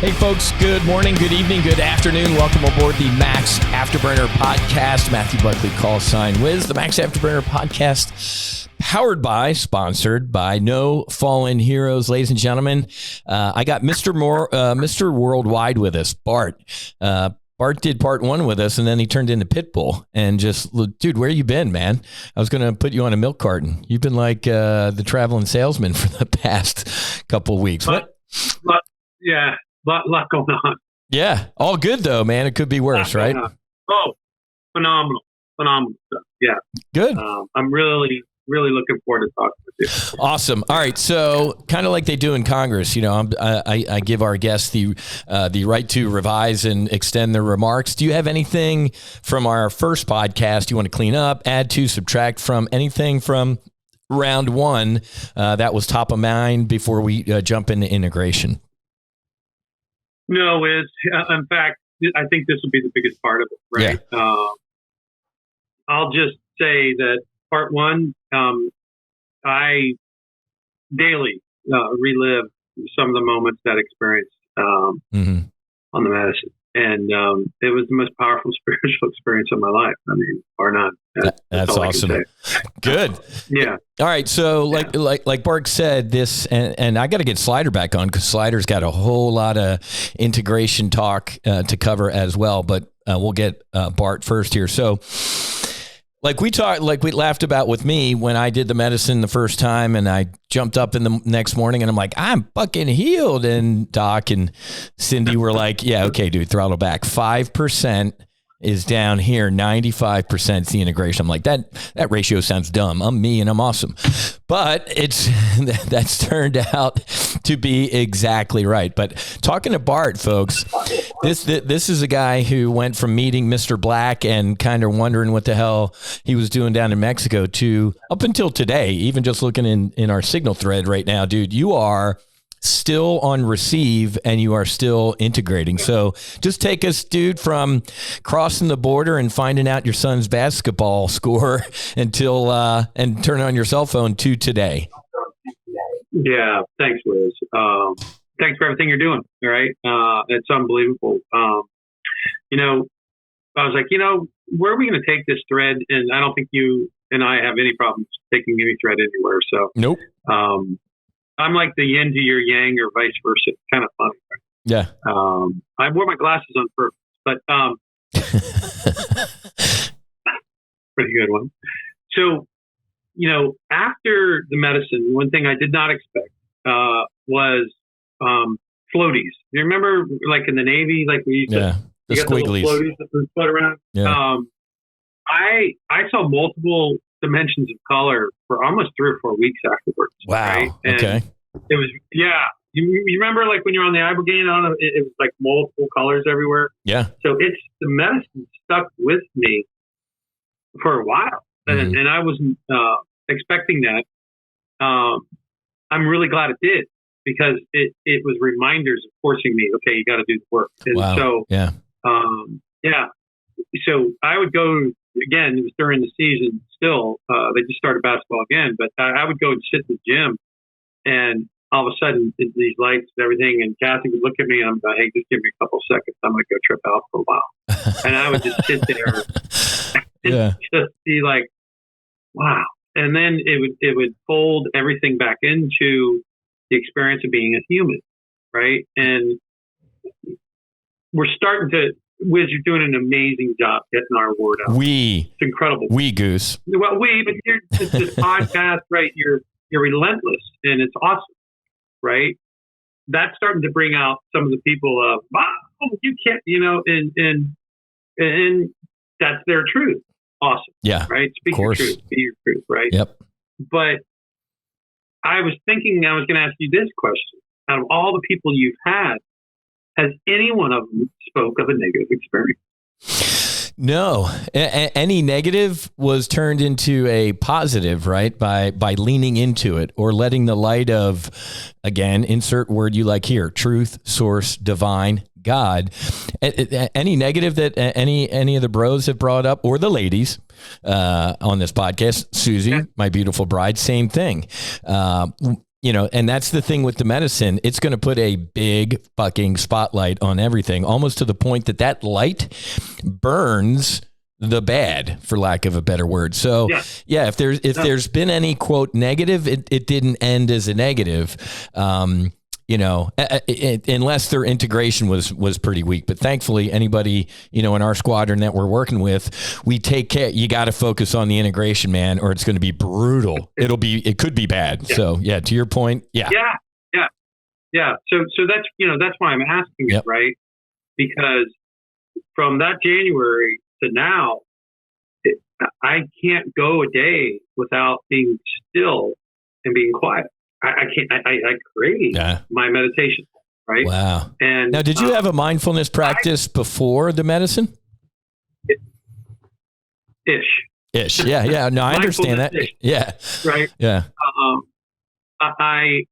Hey folks, good morning, good evening, good afternoon. Welcome aboard the Max Afterburner Podcast. Matthew Buckley, Callsign, Whiz. The Max Afterburner Podcast, powered by, sponsored by No Fallen Heroes. Ladies and gentlemen, I got Mr. Worldwide with us, Bart. Bart did part one with us, and then he turned into Pitbull. And just, dude, where you been, man? I was going to put you on a milk carton. You've been like the traveling salesman for the past couple weeks. Yeah. Lot going on. Yeah, all good though, man. It could be worse, right? Oh, phenomenal stuff. Yeah, good. I'm really looking forward to talking with you. Awesome. All right, so kind of like they do in Congress, you know, I give our guests the right to revise and extend their remarks. Do you have anything from our first podcast you want to clean up, add to, subtract from, anything from round one that was top of mind before we jump into integration? No, in fact, I think this will be the biggest part of it, right? Yeah. I'll just say that part one, I daily relive some of the moments that I experienced on the medicine. And it was the most powerful spiritual experience of my life. I mean, or none. That's awesome. Good. Yeah. All right. So like Bart said, this, and I got to get Slider back on because Slider's got a whole lot of integration talk to cover as well. But we'll get Bart first here. So like we laughed about with me when I did the medicine the first time, and I jumped up in the next morning and I'm like, I'm fucking healed. And Doc and Cindy were like, yeah, okay, dude, throttle back. 5% is down here. 95% is the integration. I'm like, that ratio sounds dumb. I'm me and I'm awesome. But that's turned out to be exactly right. But talking to Bart, folks, this is a guy who went from meeting Mr. Black and kind of wondering what the hell he was doing down in Mexico to up until today, even just looking in our signal thread right now, dude, you are still on receive and you are still integrating. So just take us, dude, from crossing the border and finding out your son's basketball score until and turn on your cell phone to today. Yeah, thanks, Liz. Thanks for everything you're doing. All right, it's unbelievable. You know, I was like, where are we going to take this thread? And I don't think you and I have any problems taking any thread anywhere. So nope. I'm like the yin to your yang or vice versa. It's kind of funny. Right? Yeah. I wore my glasses on purpose, but pretty good one. So, after the medicine, one thing I did not expect was floaties. You remember, like in the Navy, like we used to, the squigglies, floaties that would float around. Yeah. I saw multiple dimensions of color for almost 3 or 4 weeks afterwards. Wow. Right? And okay. It was, yeah. You remember like when you're on the Ibogaine, it was like multiple colors everywhere. Yeah. So the medicine stuck with me for a while. Mm-hmm. And I wasn't expecting that. I'm really glad it did because it was reminders of forcing me, okay, you got to do the work. And wow. so, yeah. So I would go, again, it was during the season still, they just started basketball again, but I would go and sit in the gym and all of a sudden these lights and everything, and Kathy would look at me and I'm like, hey, just give me a couple seconds. I'm going to go trip out for a while. And I would just sit there and just be like, wow. And then it would fold everything back into the experience of being a human. Right. And we're starting to, Wiz, you're doing an amazing job getting our word out. It's incredible. Goose. Well, but this podcast, right? You're relentless, and it's awesome, right? That's starting to bring out some of the people of, wow, you can't, and that's their truth. Awesome. Yeah. Right. Speak your truth. Be your truth. Right. Yep. But I was thinking I was going to ask you this question: out of all the people you've had, has any one of them spoke of a negative experience? No. Any negative was turned into a positive, right? By leaning into it or letting the light of, again, insert word you like here, truth, source, divine, God. Any negative that any of the bros have brought up, or the ladies on this podcast, Susie, my beautiful bride, same thing. and that's the thing with the medicine. It's going to put a big fucking spotlight on everything, almost to the point that light burns the bad, for lack of a better word. So if there's been any quote negative, it didn't end as a negative. Unless their integration was pretty weak. But thankfully, anybody, in our squadron that we're working with, we take care. You got to focus on the integration, man, or it's going to be brutal. It could be bad. Yeah. So to your point. Yeah. So that's why I'm asking it, right? Because from that January to now, I can't go a day without being still and being quiet. I can't. I crave my meditation, right? Wow. And now, did you have a mindfulness practice before the medicine? Ish. Yeah. No, I understand that. Yeah. Right. Yeah. I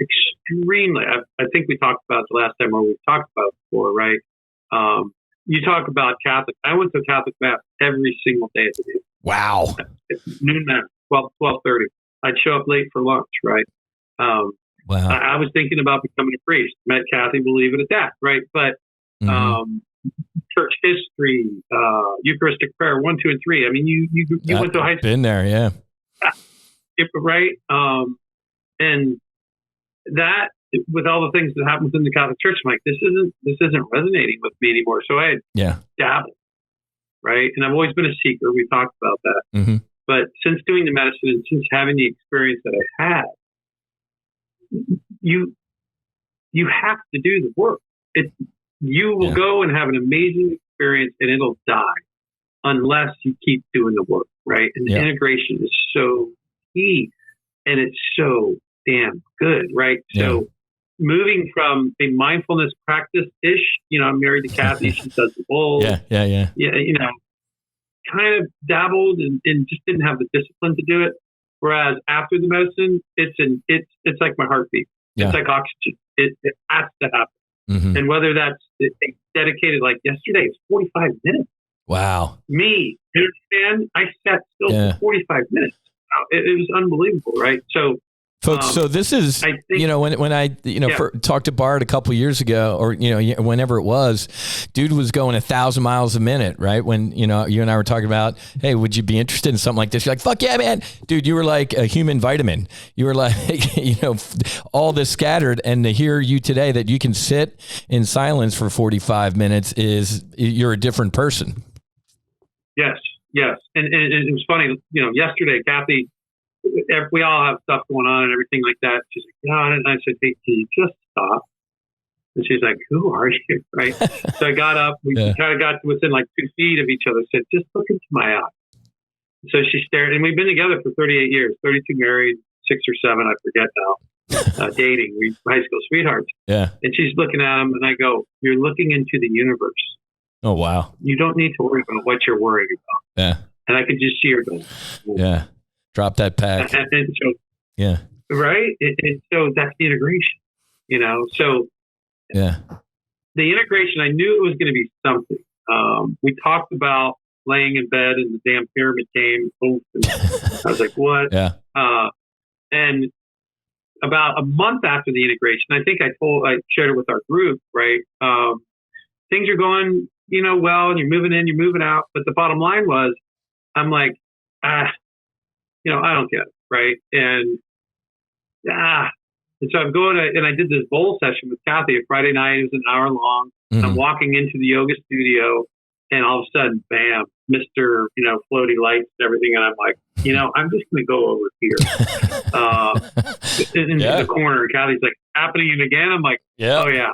extremely. I think we talked about it the last time, or we've talked about it before, right? You talk about Catholic. I went to Catholic Mass every single day of the day. Wow. Noon Mass, 12:30. I'd show up late for lunch, right? Wow. I was thinking about becoming a priest. Met Kathy, we'll leave it at that, right? But church history, Eucharistic prayer, 1, 2, and 3. I mean, you went to high school. Been there, yeah. Right? And that, with all the things that happen within the Catholic Church, I'm like, this isn't resonating with me anymore. So I dabbled, right? And I've always been a seeker. We talked about that. Mm-hmm. But since doing the medicine and since having the experience that I had, you have to do the work. You will go and have an amazing experience, and it'll die unless you keep doing the work, right? And the integration is so key, and it's so damn good, right? So moving from a mindfulness practice-ish, I'm married to Kathy, she does the bowls. Yeah. Kind of dabbled and just didn't have the discipline to do it. Whereas after the medicine, it's like my heartbeat. Yeah. It's like oxygen. It has to happen. Mm-hmm. And whether that's dedicated, like yesterday, it's 45 minutes. Wow. Me, you understand? I sat still for 45 minutes. It was unbelievable, right? So, folks, so this is, when I talked to Bart a couple of years ago, or, whenever it was, dude was going 1,000 miles a minute, right? When, you and I were talking about, hey, would you be interested in something like this? You're like, fuck yeah, man. Dude, you were like a human vitamin. You were like, all this scattered. And to hear you today that you can sit in silence for 45 minutes you're a different person. Yes. And it was funny, yesterday, Kathy, we all have stuff going on and everything like that. She's like, and I said, hey, can you just stop? And she's like, who are you? Right. So I got up. We kind of got within like 2 feet of each other. Said, just look into my eyes. So she stared, and we've been together for 38 years, 32 married, 6 or 7, I forget now, dating. We high school sweethearts. Yeah. And she's looking at him, and I go, you're looking into the universe. Oh, wow. You don't need to worry about what you're worrying about. Yeah. And I could just see her going, yeah. Drop that pack. And so, right? And so that's the integration, So, the integration, I knew it was going to be something. We talked about laying in bed and the damn pyramid came. I was like, what? Yeah. And about a month after the integration, I think I shared it with our group, right? Things are going, well, and you're moving in, you're moving out. But the bottom line was, I'm like, I don't get it, right? And so I'm going to, and I did this bowl session with Kathy. A Friday night, it was an hour long. Mm-hmm. I'm walking into the yoga studio, and all of a sudden, bam, Mr. Floaty lights and everything, and I'm like, I'm just going to go over here into the corner. Kathy's like, happening again. I'm like, oh yeah.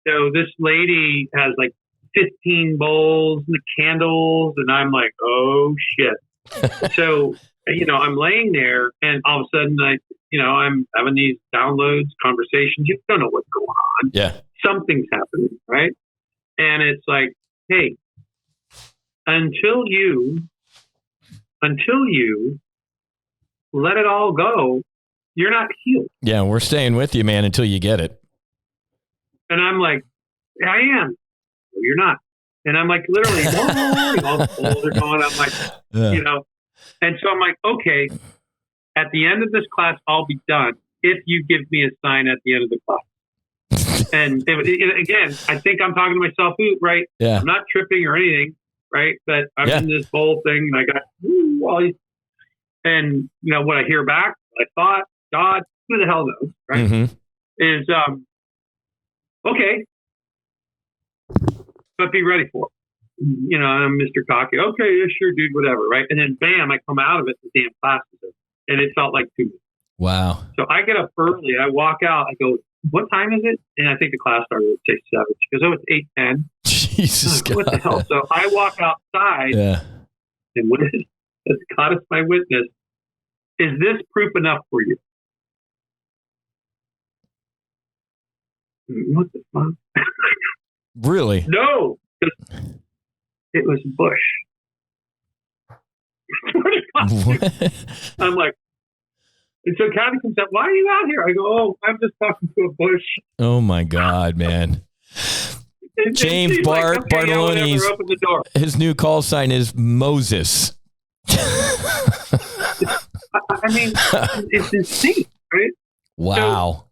So this lady has like 15 bowls and the candles, and I'm like, oh shit. So, I'm laying there, and all of a sudden I'm having these downloads, conversations. You don't know what's going on. Yeah. Something's happening, right? And it's like, hey, until you let it all go, you're not healed. Yeah, we're staying with you, man, until you get it. And I'm like, I am. No, you're not. And I'm like, literally, all the bowls are going. I'm like, and so I'm like, okay, at the end of this class, I'll be done if you give me a sign at the end of the class. And again, I think I'm talking to myself, right? Yeah. I'm not tripping or anything, right? But I'm in this whole thing, and I got, and what I hear back, I thought, God, who the hell knows, right? Mm-hmm. Is okay, but be ready for it. I'm Mr. Cocky. Okay, yeah, sure, dude, whatever, right? And then bam, I come out of it, the damn class is over, and it felt like 2 minutes. Wow. So I get up early. I walk out. I go, what time is it? And I think the class started at, say, 7. She goes, it's 8:10. Jesus God. What the hell? So I walk outside, and Wiz has God as my witness. Is this proof enough for you? What the fuck? Really? No. It was Bush. I'm like, and so Kathy comes out, why are you out here? I go, oh, I'm just talking to a bush. Oh my God, man. James Bart, like, okay, Bartoloni's, open the door. His new call sign is Moses. I mean, it's insane, right? Wow. So,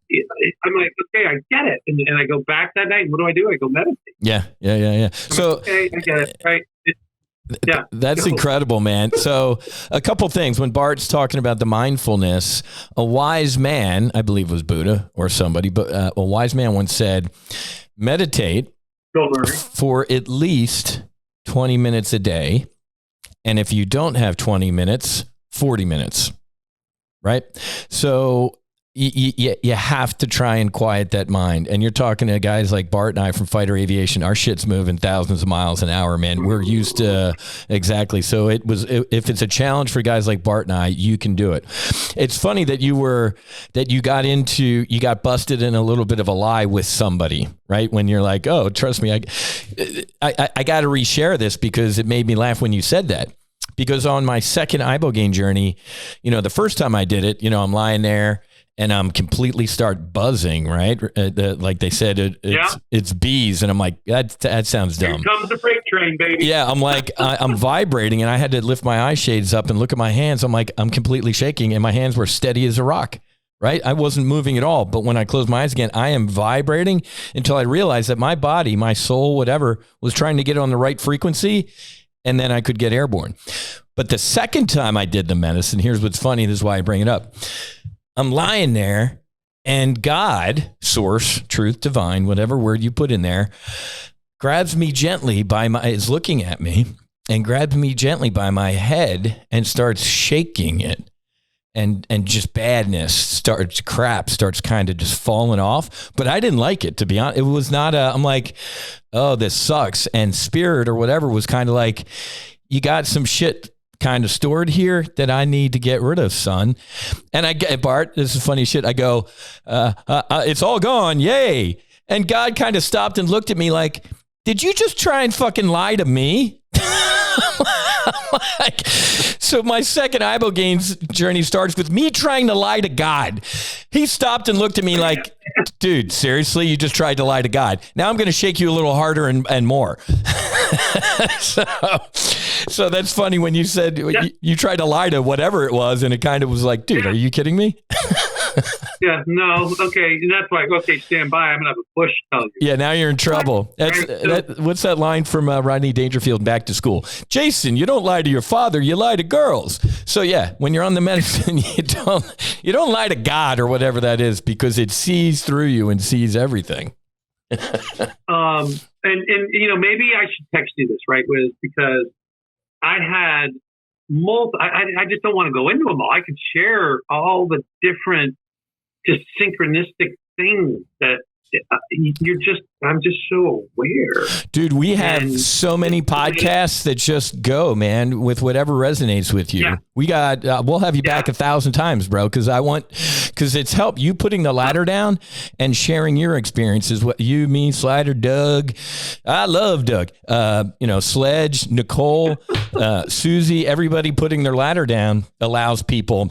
I'm like, okay, I get it. And I go back that night. And what do? I go meditate. Yeah. So, like, okay, I get it, right? That's incredible, man. So a couple things. When Bart's talking about the mindfulness, a wise man, I believe it was Buddha or somebody, but a wise man once said, meditate for at least 20 minutes a day. And if you don't have 20 minutes, 40 minutes, right? So you have to try and quiet that mind. And you're talking to guys like Bart and I from Fighter Aviation. Our shit's moving thousands of miles an hour, man. We're used to exactly. So if it's a challenge for guys like Bart and I, you can do it. It's funny that you got busted in a little bit of a lie with somebody, right? When you're like, oh, trust me, I got to reshare this because it made me laugh when you said that. Because on my second ibogaine journey, the first time I did it, I'm lying there and I'm completely start buzzing, right? Like they said, it's bees. And I'm like, that sounds dumb. Here comes the freight train, baby. Yeah, I'm like, I'm vibrating and I had to lift my eye shades up and look at my hands. I'm like, I'm completely shaking and my hands were steady as a rock, right? I wasn't moving at all. But when I closed my eyes again, I am vibrating until I realized that my body, my soul, whatever, was trying to get on the right frequency. And then I could get airborne. But the second time I did the medicine, here's what's funny. This is why I bring it up. I'm lying there and God, source, truth, divine, whatever word you put in there, grabs me gently is looking at me and grabs me gently by my head and starts shaking it. And just badness starts kind of just falling off. But I didn't like it, to be honest. It was not I'm like, oh, this sucks. And spirit or whatever was kind of like, you got some shit kind of stored here that I need to get rid of, son. And I get, Bart, this is funny shit. I go, it's all gone. Yay. And God kind of stopped and looked at me like, did you just try and fucking lie to me? So my second ibogaine journey starts with me trying to lie to God. He stopped and looked at me like, dude, seriously, you just tried to lie to God. Now I'm going to shake you a little harder and more. So that's funny when you said you tried to lie to whatever it was, and it kind of was like, dude, are you kidding me? Yeah, no, okay, and that's like, okay, stand by, I'm gonna have a push tell you. Yeah, now you're in trouble. What's that line from Rodney Dangerfield, Back to School? Jason, you don't lie to your father, you lie to girls. So yeah, when you're on the medicine, you don't lie to God or whatever that is, because it sees through you and sees everything. And maybe I should text you this, right, Wiz, because I had I just don't want to go into them all. I could share all the different just synchronistic things that I'm just so aware. Dude, we have so many podcasts that just go, man, with whatever resonates with you. Yeah. We got, we'll have you back 1,000 times, bro. Cause it's helped you putting the ladder down and sharing your experiences. What you, me, Slider, Doug. I love Doug, Sledge, Nicole, Susie, everybody putting their ladder down allows people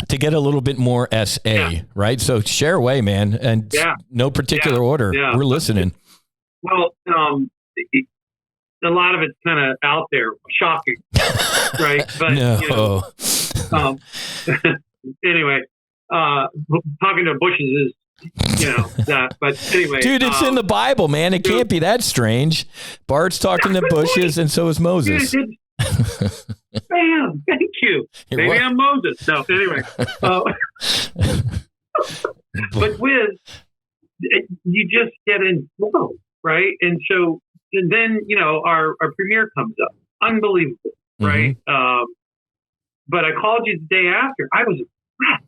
to get a little bit more SA, right? So share away, man, and no particular order. Yeah. We're listening. Well, a lot of it's kind of out there, shocking, right? But no. anyway, talking to bushes is, that. But anyway, dude, it's in the Bible, man. It can't be that strange. Bart's talking to bushes, and so is Moses. Bam! Thank you. Maybe I'm Moses. No, anyway. But Whiz, you just get in flow, right? And so, and then our premiere comes up. Unbelievable, right? But I called you the day after. I was wrecked.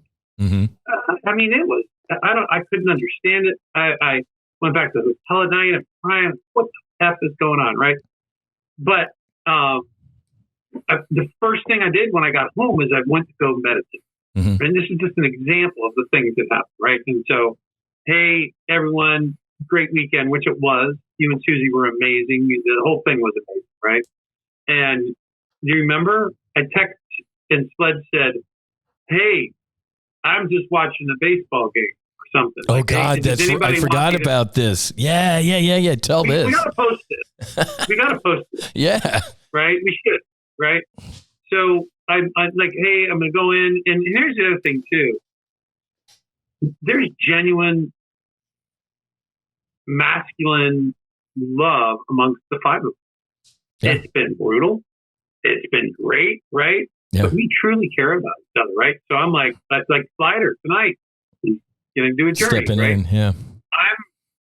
I mean, it was. I couldn't understand it. I went back to the hotel at night and crying. What the F is going on, right? But the first thing I did when I got home was I went to go meditate. And this is just an example of the things that happened, right? And so, hey, everyone, great weekend, which it was. You and Susie were amazing. The whole thing was amazing, right? And do you remember? I texted and Sled said, hey, I'm just watching a baseball game or something. Oh, like, God, I forgot about this. Yeah. Tell this. We got to post it. Yeah. Right? We should, right? So I'm like, hey, I'm going to go in. And here's the other thing, too. There's genuine masculine love amongst the five of us. Yeah. It's been brutal. It's been great, right? Yeah. But we truly care about each other, right? So I'm like Slider tonight. He's going to do a journey, stepping right? in, yeah.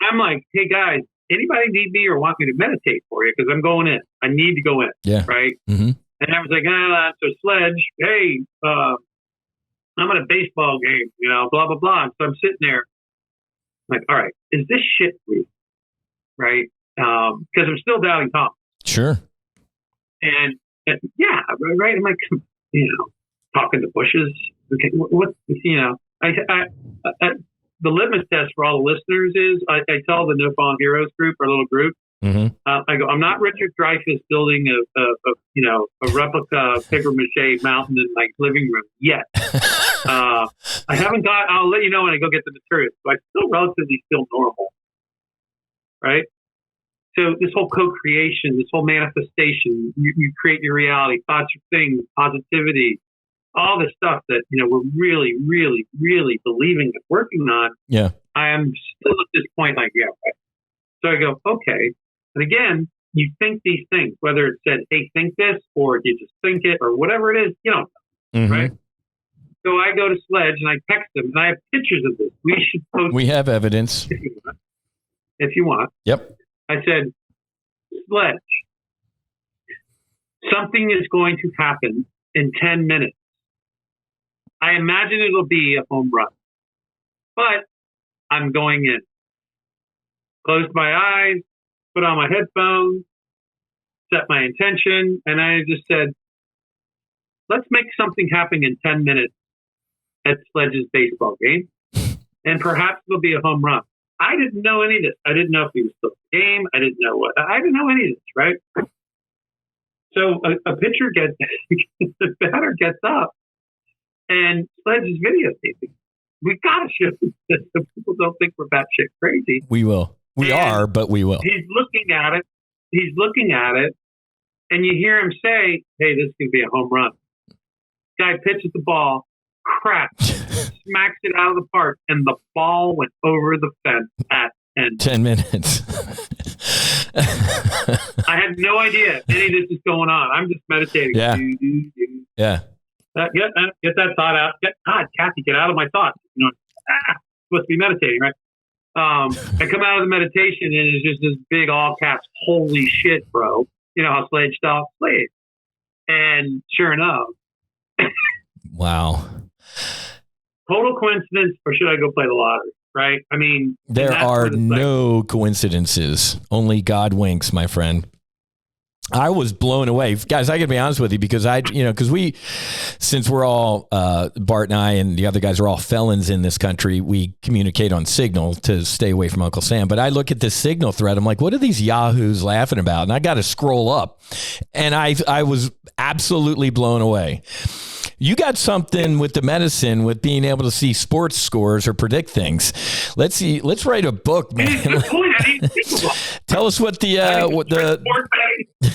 I'm like, hey guys, anybody need me or want me to meditate for you? Because I'm going in. I need to go in, right? And I was like, so Sledge, hey, I'm at a baseball game, blah blah blah. So I'm sitting there, like, all right, is this shit real, right? Because I'm still doubting Tom. Sure. And yeah, right. I'm like, talking to bushes. Okay, what the litmus test for all the listeners is I tell the No Fallen Heroes group, our little group, I go, I'm not Richard Dreyfuss building a replica paper mache mountain in my living room yet. I haven't got. I'll let you know when I go get the materials. So I'm still relatively normal, right? So this whole co-creation, this whole manifestation, you create your reality, thoughts are things, positivity, all this stuff that, we're really, really, really believing and working on. Yeah. I am still at this point like, yeah. Right. So I go, okay. And again, you think these things, whether it said, hey, think this, or you just think it, or whatever it is, right? So I go to Sledge and I text him and I have pictures of this. We should post. We have evidence. If you want. Yep. I said, Sledge, something is going to happen in 10 minutes. I imagine it'll be a home run, but I'm going in. Closed my eyes, put on my headphones, set my intention, and I just said, let's make something happen in 10 minutes at Sledge's baseball game, and perhaps it'll be a home run. I didn't know any of this. I didn't know if he was still in the game. I didn't know any of this, right? So a pitcher the batter gets up, and Sledge is videotaping. We got to show this so people don't think we're batshit crazy. We will. We are, but we will. He's looking at it, and you hear him say, hey, this could be a home run. Guy pitches the ball, cracks, smacks it out of the park, and the ball went over the fence at 10 minutes. I had no idea any of this is going on. I'm just meditating. Yeah. Yeah. Get that thought out. God, Kathy, get out of my thoughts. Supposed to be meditating, right? I come out of the meditation and it's just this big all caps, holy shit, bro. You know how Sledge stopped playing. And sure enough. Wow. Total coincidence, or should I go play the lottery? Right? I mean, there are no coincidences. Only God winks, my friend. I was blown away. Guys, I got to be honest with you because since we're all, Bart and I and the other guys are all felons in this country, we communicate on Signal to stay away from Uncle Sam. But I look at this Signal thread. I'm like, what are these yahoos laughing about? And I got to scroll up. And I was absolutely blown away. You got something with the medicine with being able to see sports scores or predict things. Let's see. Let's write a book, man. Tell us what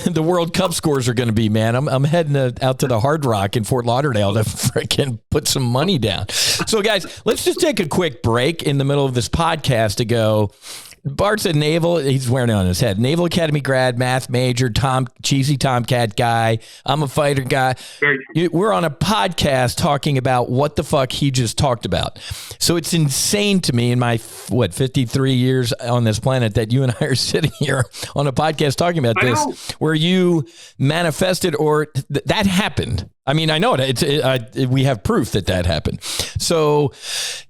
the World Cup scores are going to be, man. I'm heading out to the Hard Rock in Fort Lauderdale to freaking put some money down. So, guys, let's just take a quick break in the middle of this podcast to go. Bart's a naval, he's wearing it on his head, Naval Academy grad, math major, cheesy Tomcat guy. I'm a fighter guy. We're on a podcast talking about what the fuck he just talked about. So it's insane to me in my, 53 years on this planet that you and I are sitting here on a podcast talking about this, where you manifested or that happened. I mean, I know it. We have proof that happened. So,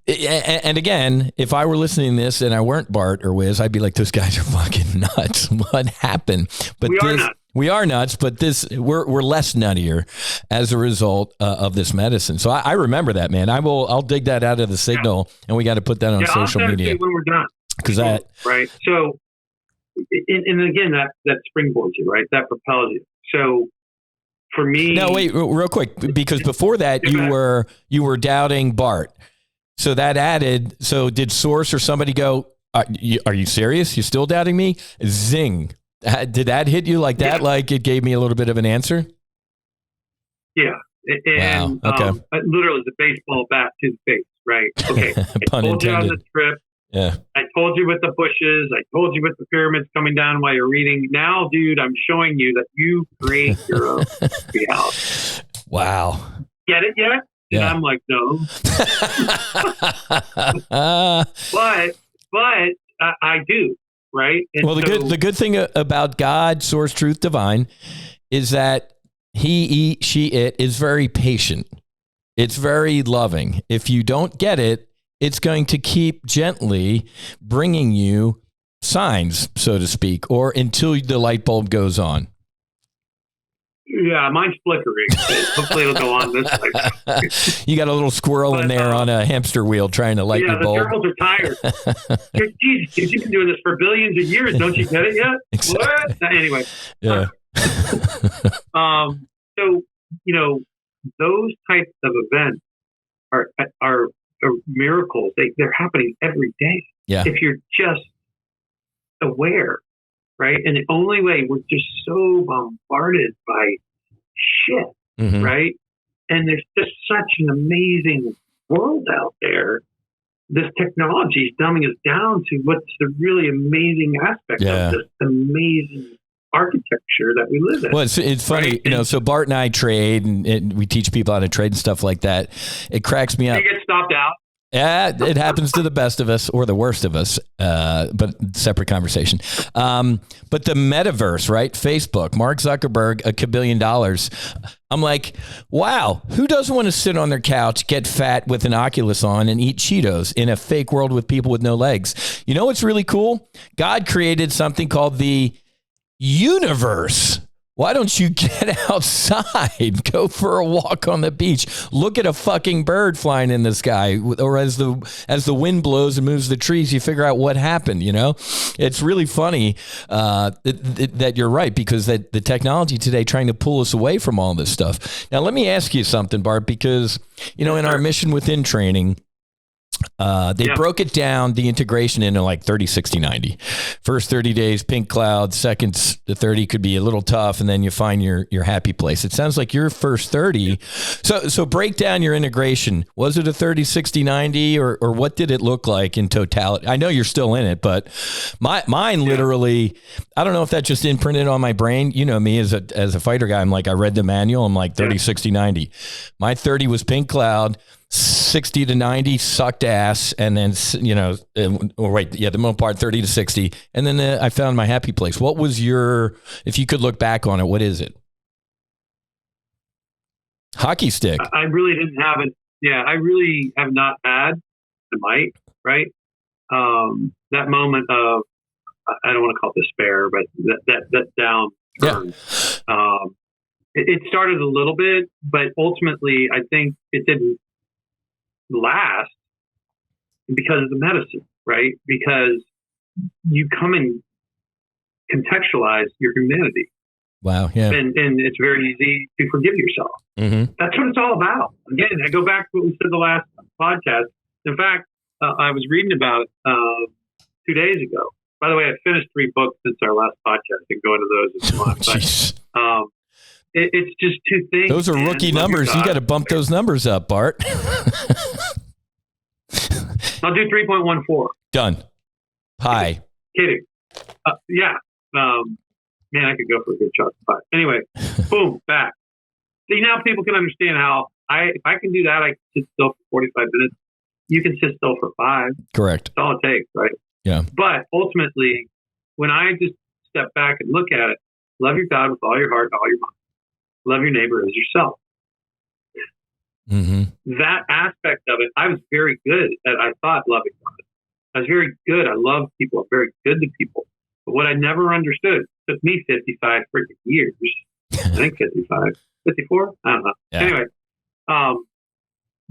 and again, if I were listening to this and I weren't Bart or Whiz, I'd be like, those guys are fucking nuts. What happened? But we are nuts, but we're less nuttier as a result of this medicine. So I remember that, man. I'll dig that out of the signal, and we got to put that on social media when we're done. Right. So, and again, that springboards you, right? That propels you. So. For me, no, wait, real quick, because before that you were doubting Bart. So that added. So did Source or somebody go? Are you serious? You still doubting me? Zing! Did that hit you like that? Yeah. Like it gave me a little bit of an answer. Yeah, and wow. Okay. Literally the baseball bat to the face. Right. Okay. Pun I told you on the trip. Yeah. I told you with the bushes. I told you with the pyramids coming down while you're reading. Now, dude, I'm showing you that you create your own reality. Wow. Get it yet? Yeah. And I'm like, no. but I do, right? And well, the good thing about God, Source, Truth, Divine, is that he, she, it is very patient. It's very loving. If you don't get it, it's going to keep gently bringing you signs, so to speak, or until the light bulb goes on. Yeah, mine's flickering. Hopefully it'll go on this way. You got a little squirrel in there on a hamster wheel trying to light your bulb. Yeah, the turtles are tired. Jeez, you've been doing this for billions of years. Don't you get it yet? Exactly. What? Anyway. Yeah. So, those types of events are miracles. They're happening every day. Yeah. If you're just aware, right? And the only way we're just so bombarded by shit, mm-hmm. right? And there's just such an amazing world out there. This technology is dumbing us down to what's the really amazing aspect of this amazing architecture that we live in. Well, it's funny, right? So Bart and I trade and we teach people how to trade and stuff like that. It cracks me up. You get stopped out. Yeah, it happens to the best of us or the worst of us, but separate conversation. But the metaverse, right? Facebook, Mark Zuckerberg, $1 billion. I'm like, wow, who doesn't want to sit on their couch, get fat with an Oculus on and eat Cheetos in a fake world with people with no legs? You know what's really cool? God created something called the universe. Why don't you get outside, go for a walk on the beach, look at a fucking bird flying in the sky, or as the wind blows and moves the trees, you figure out what happened. It's really funny that you're right, because that the technology today trying to pull us away from all this stuff. Now, let me ask you something, Bart, because in our Mission Within training, they broke it down, the integration, into like 30, 60, 90. First 30 days, pink cloud. Second 30 could be a little tough, and then you find your happy place. It sounds like your first 30. So break down your integration. Was it a 30, 60, 90, or what did it look like in totality? I know you're still in it, but mine literally, I don't know if that just imprinted on my brain. You know me as a fighter guy, I'm like, I read the manual. I'm like 30, 60, 90. My 30 was pink cloud. 60 to 90 sucked ass, and then the middle part 30 to 60, and then I found my happy place. What was if you could look back on it, what is it? Hockey stick. I really didn't have it. Yeah, I really have not had the might, right? That moment of, I don't want to call it despair, but that down turn. Yeah. It started a little bit, but ultimately I think it didn't last because of the medicine, right? Because you come and contextualize your humanity. Wow. Yeah. And it's very easy to forgive yourself. Mm-hmm. That's what it's all about. Again, I go back to what we said the last podcast. In fact, I was reading about 2 days ago, By the way, I finished 3 books since our last podcast and go into those if you want. But, it's just 2 things. Those are rookie numbers. You got to bump those numbers up, Bart. I'll do 3.14. Done. Hi. Kidding. Yeah. Man, I could go for a good chocolate pie. Anyway, boom, back. See, now people can understand how if I can do that, I can sit still for 45 minutes. You can sit still for 5. Correct. That's all it takes, right? Yeah. But ultimately, when I just step back and look at it, love your God with all your heart and all your mind. Love your neighbor as yourself. Mm-hmm. That aspect of it, I was very good at, I thought, loving God. I was very good. I love people. I'm very good to people. But what I never understood, took me 55 freaking years. I think 55, 54? I don't know. Yeah. Anyway,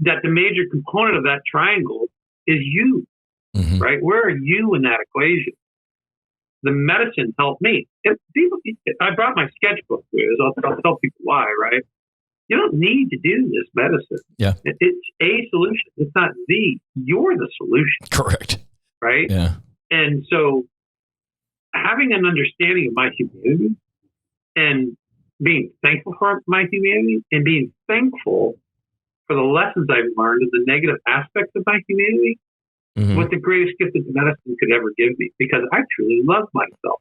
that the major component of that triangle is you, right? Where are you in that equation? The medicine helped me. I brought my sketchbook with us. I'll tell people why, right? You don't need to do this medicine. Yeah. It's a solution. It's not you're the solution. Correct. Right? Yeah. And so having an understanding of my humanity and being thankful for my humanity and being thankful for the lessons I've learned of the negative aspects of my humanity was the greatest gift that the medicine could ever give me, because I truly love myself.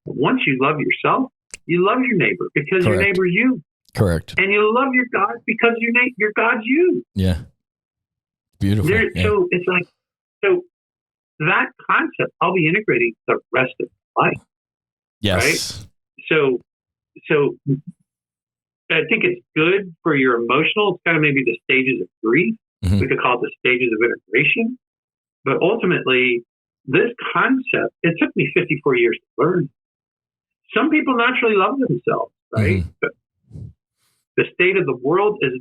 Once you love yourself, you love your neighbor because your neighbor's you. Correct. And you love your God because your God's you. Yeah. Beautiful. Yeah. So it's like, so that concept I'll be integrating the rest of my life. Yes. Right? So I think it's good for your emotional. It's kind of maybe the stages of grief. We could call it the stages of integration. But ultimately, this concept, it took me 54 years to learn. Some people naturally love themselves, right? But the state of the world is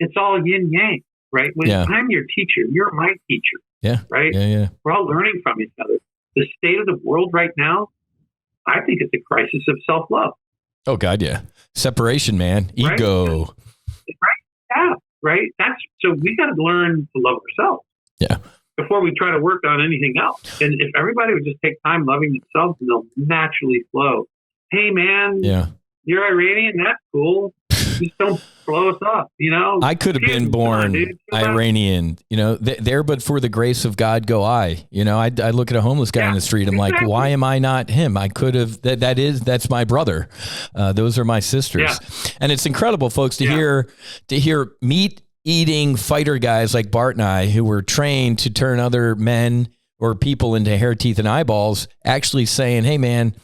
it's all yin yang, right? When I'm your teacher, you're my teacher. Yeah. Right? Yeah. We're all learning from each other. The state of the world right now, I think it's a crisis of self-love. Oh, God, yeah. Separation, man. Ego. Right? Yeah, right? So we got to learn to love ourselves. Yeah. Before we try to work on anything else. And if everybody would just take time loving themselves, they'll naturally flow. Hey, man, you're Iranian? That's cool. Just don't blow us up, you know? I could have been born Iranian, you know, there, but for the grace of God go I. You know, I look at a homeless guy in the street. I'm like, why am I not him? I could have, that's my brother. Those are my sisters. Yeah. And it's incredible, folks, to hear meat-eating fighter guys like Bart and I, who were trained to turn other men or people into hair, teeth, and eyeballs, actually saying, hey, man,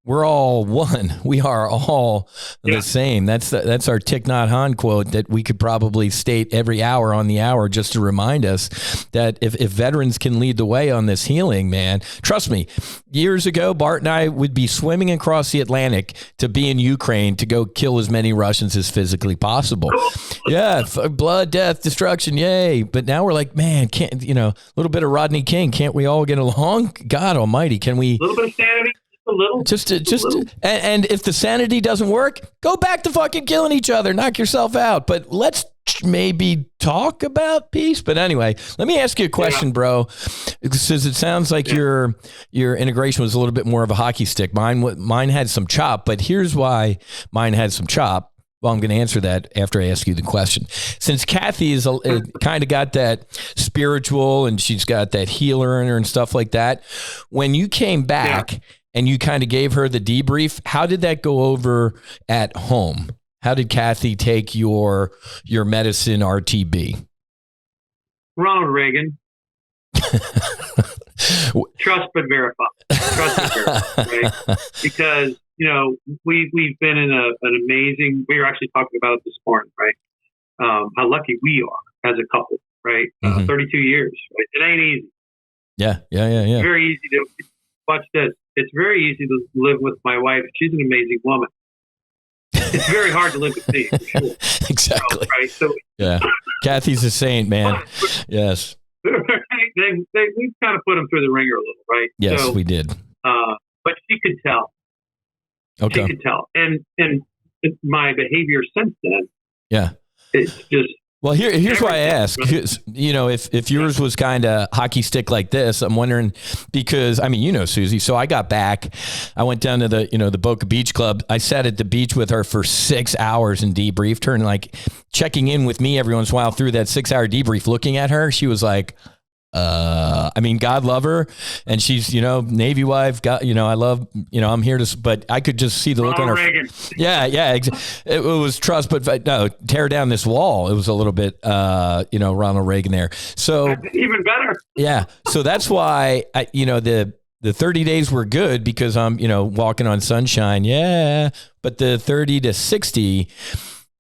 we're all one. We are all the same. That's our Thich Nhat Hanh quote that we could probably state every hour on the hour just to remind us that if veterans can lead the way on this healing, man, trust me, years ago, Bart and I would be swimming across the Atlantic to be in Ukraine to go kill as many Russians as physically possible. Yeah, blood, death, destruction, yay. But now we're like, man, can't, a little bit of Rodney King. Can't we all get along? God almighty, can we? A little bit of sanity. And if the sanity doesn't work, go back to fucking killing each other, knock yourself out. But let's maybe talk about peace. But anyway, let me ask you a question, bro, because it sounds like your integration was a little bit more of a hockey stick. Mine had some chop, but here's why mine had some chop. Well, I'm going to answer that after I ask you the question. Since Kathy is kind of got that spiritual and she's got that healer in her and stuff like that, when you came back and you kind of gave her the debrief, how did that go over at home? How did Kathy take your medicine RTB? Ronald Reagan. Trust but verify. Right? Because, we've been in an amazing, we were actually talking about it this morning, right? How lucky we are as a couple, right? 32 years. Right? It ain't easy. Yeah. It's very easy to watch this. It's very easy to live with my wife. She's an amazing woman. It's very hard to live with me, for sure. Exactly. Right? So, Kathy's a saint, man. Yes. We've kind of put them through the ringer a little, right? Yes, we did. But she could tell. Okay. She could tell. And my behavior since then, it's just Well, here's why I ask. You know, if yours was kind of hockey stick like this, I'm wondering because, I mean, you know, Susie. So I got back. I went down to the Boca Beach Club. I sat at the beach with her for 6 hours and debriefed her and like checking in with me every once in a while through that 6-hour debrief, looking at her. She was like, I mean, God love her. And she's, you know, Navy wife, God, you know, I love, you know, I'm here to, but I could just see the look on her. Reagan. Yeah. It was trust, but no, tear down this wall. It was a little bit, you know, Ronald Reagan there. So That's even better. Yeah. So that's why, you know, the 30 days were good because I'm, you know, walking on sunshine. Yeah. But the 30 to 60,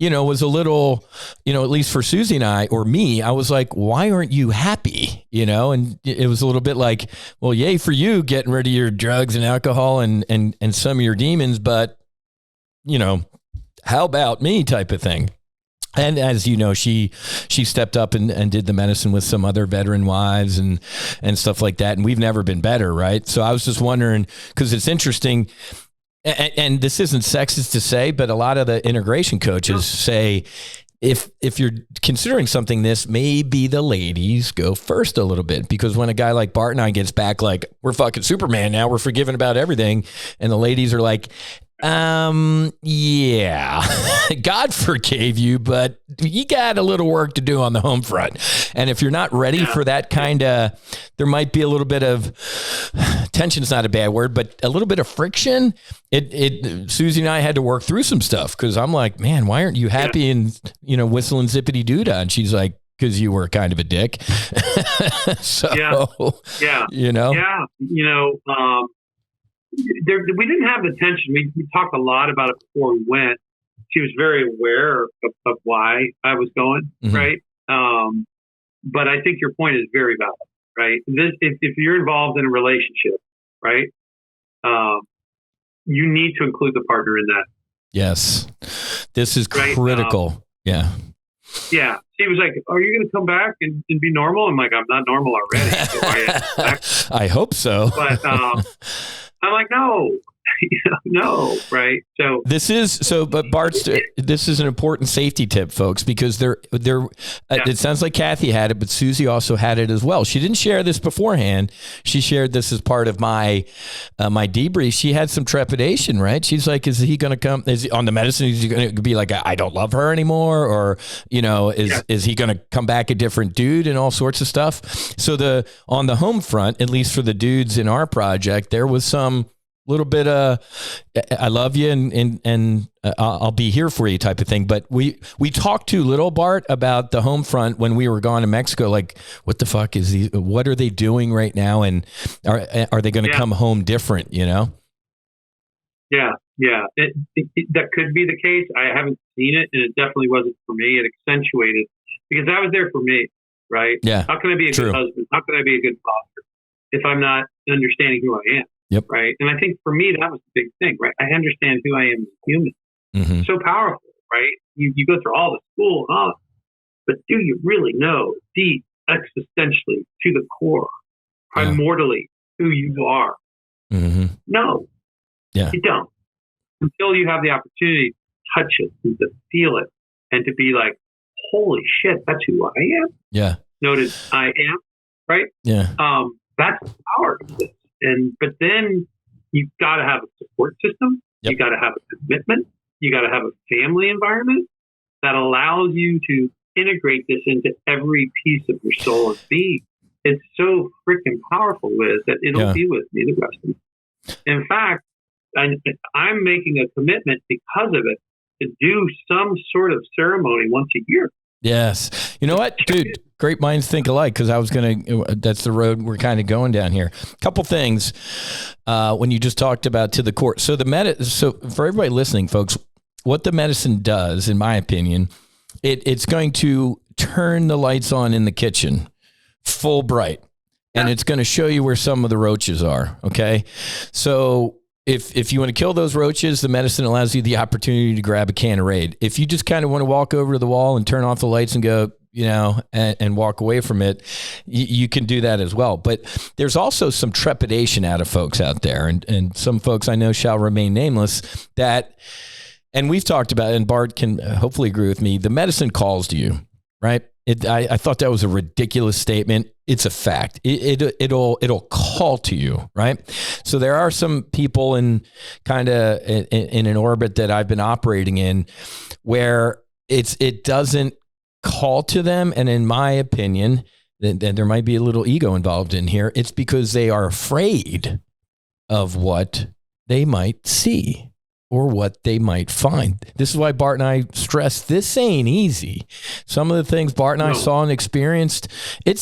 you know, was a little, you know, at least for Susie and I, or me, I was like, why aren't you happy? You know, and it was a little bit like, well, yay for you getting rid of your drugs and alcohol and some of your demons, but, you know, how about me type of thing. And as you know, she stepped up and did the medicine with some other veteran wives and stuff like that. And we've never been better. Right. So I was just wondering, because it's interesting. And this isn't sexist to say, but a lot of the integration coaches say, if you're considering something, this maybe the ladies go first a little bit, because when a guy like Bart and I gets back, like we're fucking Superman now, we're forgiving about everything. And the ladies are like, yeah, God forgave you, but you got a little work to do on the home front. And if you're not ready for that kind of, there might be a little bit of tension's not a bad word, but a little bit of friction. Susie and I had to work through some stuff because I'm like, man, why aren't you happy and, you know, whistling zippity doo-dah? And she's like, because you were kind of a dick. So, you know, we didn't have the tension. We talked a lot about it before we went. She was very aware of why I was going, right? But I think your point is very valid, right? If you're involved in a relationship, right, you need to include the partner in that. Yes. This is critical. Yeah. Yeah. She was like, are you going to come back and be normal? I'm like, I'm not normal already. So I hope so. But I'm like, no, no, right? So but Bart's, this is an important safety tip, folks, because it sounds like Kathy had it, but Susie also had it as well. She didn't share this beforehand. She shared this as part of my debrief. She had some trepidation, right? She's like, is he going to come? Is he on the medicine? Is he going to be like, I don't love her anymore? Or, you know, is he going to come back a different dude and all sorts of stuff? So on the home front, at least for the dudes in our project, there was some little bit I love you and I'll be here for you type of thing. But we talked to little Bart about the home front when we were gone to Mexico. Like, what the fuck what are they doing right now? And are they going to come home different, you know? Yeah. Yeah. That could be the case. I haven't seen it, and it definitely wasn't for me. It accentuated because I was there for me, right? Yeah. How can I be a good husband? How can I be a good father if I'm not understanding who I am? Yep. Right. And I think for me, that was the big thing, right? I understand who I am as a human. Mm-hmm. So powerful, right? You go through all the school and all, but do you really know deep, existentially, to the core, primordially, who you are? Mm-hmm. No. Yeah. You don't. Until you have the opportunity to touch it and to feel it and to be like, holy shit, that's who I am. Yeah. Notice I am, right? Yeah. That's the power of this. But then you've got to have a support system. Yep. You got to have a commitment. You got to have a family environment that allows you to integrate this into every piece of your soul and being. It's so freaking powerful, Wiz, that it'll be with me the rest of it. In fact, I'm making a commitment because of it to do some sort of ceremony once a year. Yes. You know what, dude? Great minds think alike, because that's the road we're kind of going down here. Couple things when you just talked about to the core. So so for everybody listening, folks, what the medicine does, in my opinion, it's going to turn the lights on in the kitchen full bright, and it's going to show you where some of the roaches are. Okay. So if you want to kill those roaches, the medicine allows you the opportunity to grab a can of Raid. If you just kind of want to walk over to the wall and turn off the lights and go, you know, and walk away from it, you can do that as well. But there's also some trepidation out of folks out there, and some folks I know shall remain nameless, and we've talked about, and Bart can hopefully agree with me, the medicine calls to you. right? I thought that was a ridiculous statement. It's a fact. It'll call to you, right? So there are some people in an orbit that I've been operating in where it doesn't call to them. And in my opinion, then there might be a little ego involved in here. It's because they are afraid of what they might see or what they might find. This is why Bart and I stress this ain't easy. Some of the things Bart and I saw and experienced, you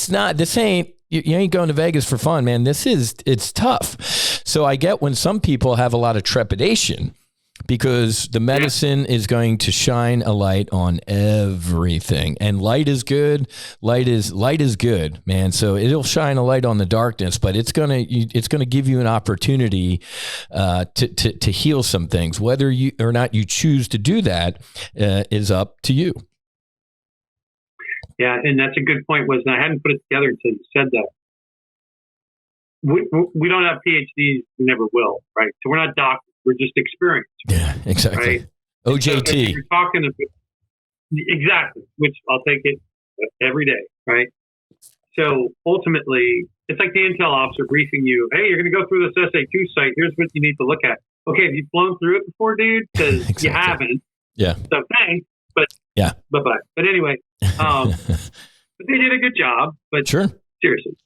ain't going to Vegas for fun, man. It's tough. So I get when some people have a lot of trepidation because the medicine is going to shine a light on everything, and light is good. Light is good, man. So it'll shine a light on the darkness, but it's gonna give you an opportunity to heal some things. Whether you or not you choose to do that is up to you. Yeah, and that's a good point. And I hadn't put it together until you said that. We don't have PhDs. We never will, right? So we're not doctors. We're just experienced. Yeah, exactly. Right? OJT. So you're talking about, exactly, which I'll take it every day, right? So ultimately, it's like the intel officer briefing you. Hey, you're going to go through this SA2 site. Here's what you need to look at. Okay, have you flown through it before, dude? Because exactly. You haven't. Yeah. So thanks, but yeah. Bye-bye. But anyway, but they did a good job. But sure. Seriously,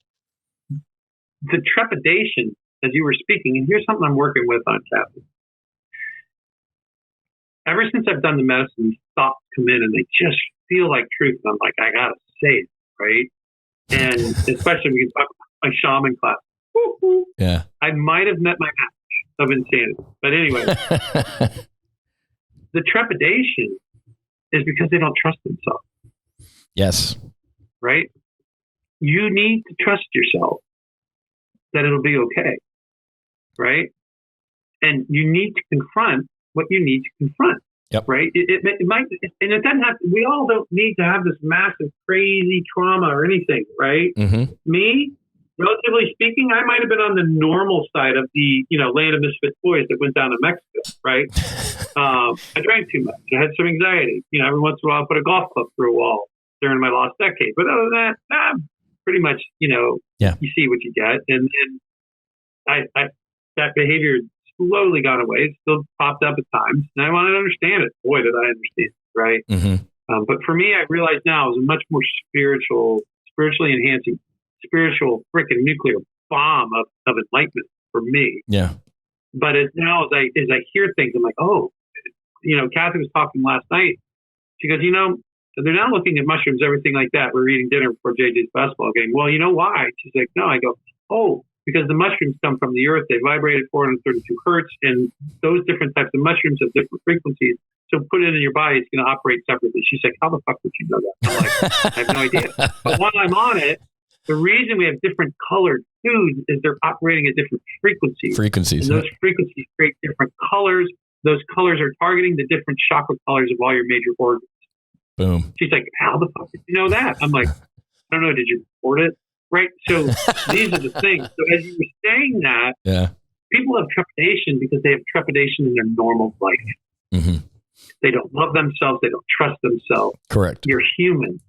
the trepidation as you were speaking, and here's something I'm working with on Kathy. Ever since I've done the medicine, thoughts come in and they just feel like truth. And I'm like, I gotta say it, right? And especially we can talk about my shaman class. Woo-hoo. Yeah, I might have met my match of insanity, but anyway, the trepidation is because they don't trust themselves. Yes, right. You need to trust yourself that it'll be okay. Right? And you need to confront what you need to confront. Yep. Right? It might, and it doesn't have, we all don't need to have this massive, crazy trauma or anything, right? Mm-hmm. Me, relatively speaking, I might have been on the normal side of the, land of misfit toys that went down to Mexico, right? I drank too much. I had some anxiety. Every once in a while I put a golf club through a wall during my lost decade. But other than that, pretty much, You see what you get. And I that behavior slowly got away. It still popped up at times. And I wanted to understand it. Boy, did I understand it, right? Mm-hmm. But for me, I realized now it was a much more spiritually enhancing, spiritual freaking nuclear bomb of enlightenment for me. Yeah. But now as I hear things, I'm like, oh, Kathy was talking last night. She goes, they're now looking at mushrooms, everything like that. We're eating dinner before JJ's basketball game. Well, you know why? She's like, no. I go, oh, because the mushrooms come from the earth. They vibrate at 432 hertz, and those different types of mushrooms have different frequencies. So put it in your body, it's going to operate separately. She's like, how the fuck would you know that? I'm like, I have no idea. But while I'm on it, the reason we have different colored foods is they're operating at different frequencies. And those frequencies create different colors. Those colors are targeting the different chakra colors of all your major organs. Boom. She's like, how the fuck did you know that? I'm like, I don't know. Did you report it? Right. So these are the things. So as you were saying that, people have trepidation because they have trepidation in their normal life. Mm-hmm. They don't love themselves. They don't trust themselves. Correct. You're human.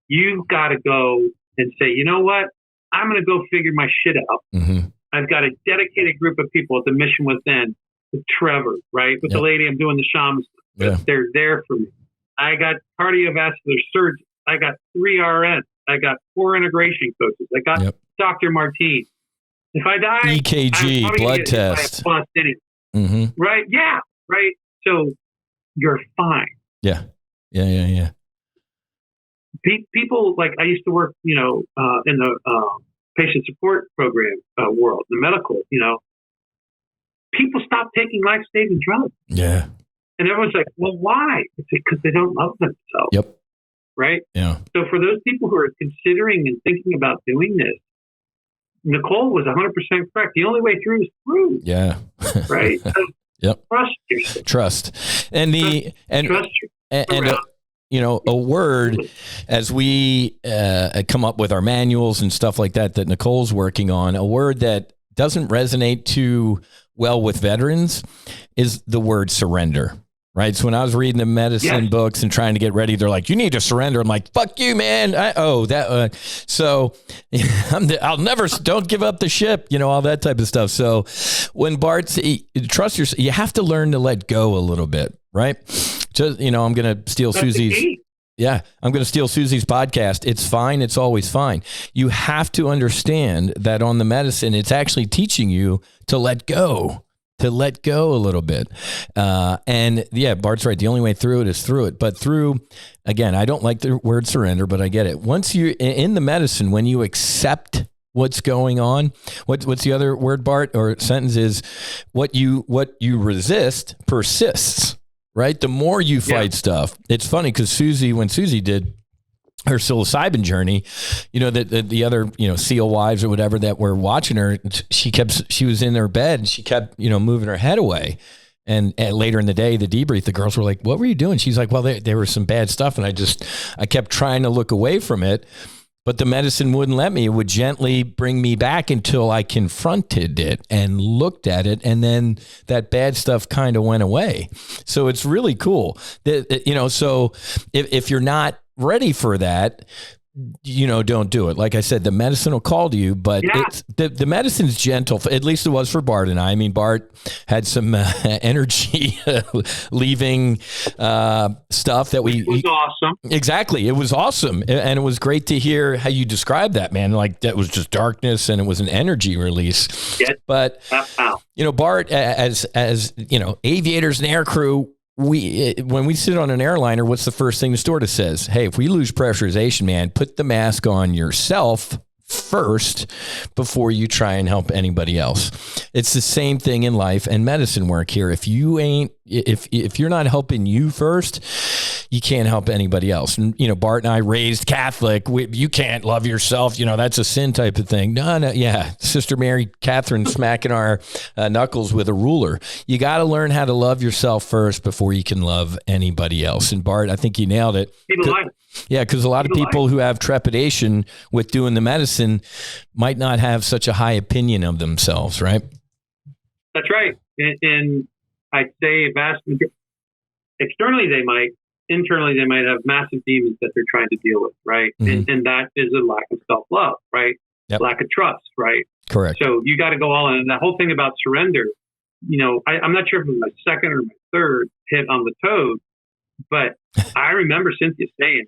You've got to go and say, you know what? I'm going to go figure my shit out. Mm-hmm. I've got a dedicated group of people at the Mission Within, with Trevor, right? With the lady I'm doing the shaman. They're there for me. I got cardiovascular surgeons. I got 3 RNs. I got 4 integration coaches. I got Dr. Martine. If I die, EKG, blood test. Mm-hmm. Right? Yeah. Right. So you're fine. Yeah. People, like I used to work, in the patient support program world, the medical, people stop taking life-saving drugs. Yeah. And everyone's like, well, why? It's because they don't love themselves. Yep. Right? Yeah. So for those people who are considering and thinking about doing this, Nicole was 100% correct. The only way through is through. Yeah. Right? So trust yourself. Trust. And a word, as we come up with our manuals and stuff like that Nicole's working on, a word that doesn't resonate too well with veterans is the word surrender. right? So when I was reading the medicine books and trying to get ready, they're like, you need to surrender. I'm like, fuck you, man. So I'll never, don't give up the ship, all that type of stuff. So when Bart's, trust yourself, you have to learn to let go a little bit, right? Just, I'm going to steal Susie's. Yeah, I'm going to steal Susie's podcast. It's fine. It's always fine. You have to understand that on the medicine, it's actually teaching you to let go a little bit. And yeah, Bart's right. The only way through it is through it. But again, I don't like the word surrender, but I get it. Once you're in the medicine, when you accept what's going on, what's the other word, Bart, or sentence is what you resist persists. Right? The more you fight stuff, it's funny because when Susie did her psilocybin journey, the other, SEAL wives or whatever that were watching her, she was in her bed and she kept, moving her head away. And later in the day, the debrief, the girls were like, what were you doing? She's like, well, there was some bad stuff. And I kept trying to look away from it. But the medicine wouldn't let me. It would gently bring me back until I confronted it and looked at it. And then that bad stuff kind of went away. So it's really cool. So if you're not ready for that, don't do it. Like I said, the medicine will call to you, but the medicine's gentle. At least it was for Bart and I. I mean, Bart had some energy leaving stuff that it was awesome. Exactly. It was awesome. And it was great to hear how you described that, man. Like that was just darkness and it was an energy release. Yes. But, Bart, as aviators and aircrew, when we sit on an airliner, what's the first thing the stewardess says? Hey, if we lose pressurization, man, put the mask on yourself first before you try and help anybody else. It's the same thing in life and medicine work here. If you're not helping you first, you can't help anybody else. And, Bart and I raised Catholic. You can't love yourself. That's a sin type of thing. No. Yeah. Sister Mary Catherine smacking our knuckles with a ruler. You got to learn how to love yourself first before you can love anybody else. And Bart, I think you nailed it. Yeah, because a lot of people who have trepidation with doing the medicine might not have such a high opinion of themselves, right? That's right. And I'd say externally they might, internally they might have massive demons that they're trying to deal with, right? Mm-hmm. And that is a lack of self-love, right? Yep. Lack of trust, right? Correct. So you got to go all in. And that whole thing about surrender, I'm not sure if it was my second or my third hit on the toad, but I remember Cynthia saying,